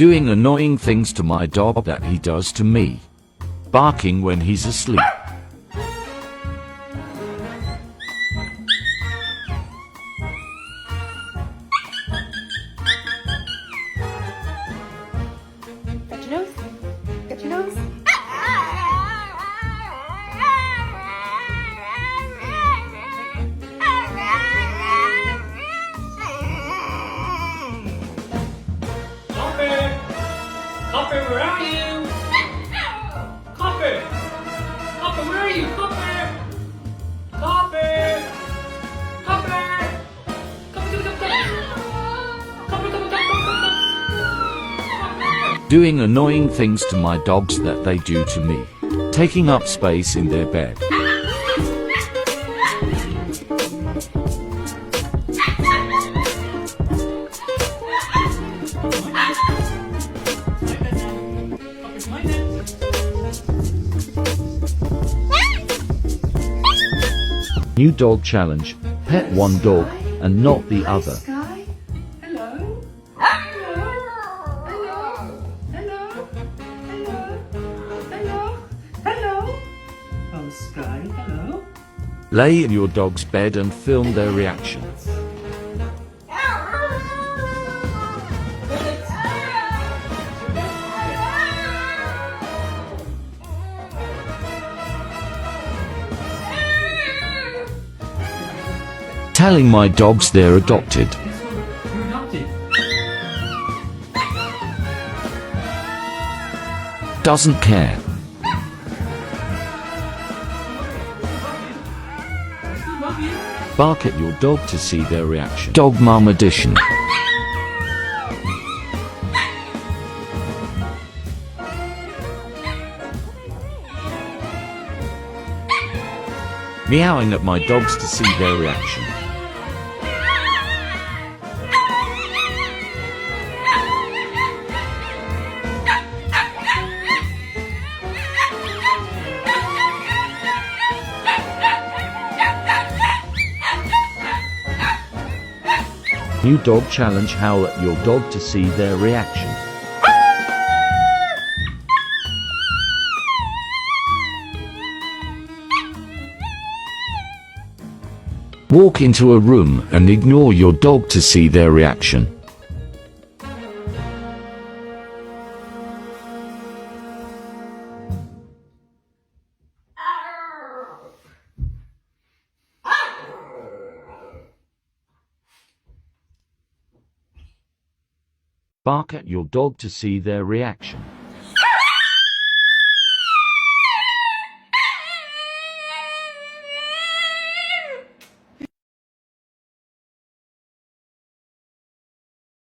Doing annoying things to my dog that he does to me. Barking when he's asleep. Got your nose? Got your nose? Copper! Copper, where are you? Copper! Copper, where are you? Copper! Copper! Copper! Copper! Doing annoying things to my dogs that they do to me. Taking up space in their bed. New dog challenge. Pet one dog and not the other. Sky? Hello? Hello? Hello? Hello? Hello? Hello? Oh, Sky, hello? Lay in your dog's bed and film their reaction. Telling my dogs they're adopted. You're adopted. Doesn't care. Love you. Bark at your dog to see their reaction. Dog Mom Edition. Meowing at my dogs to see their reaction. New dog challenge. Howl at your dog to see their reaction. Walk into a room and ignore your dog to see their reaction. Bark at your dog to see their reaction.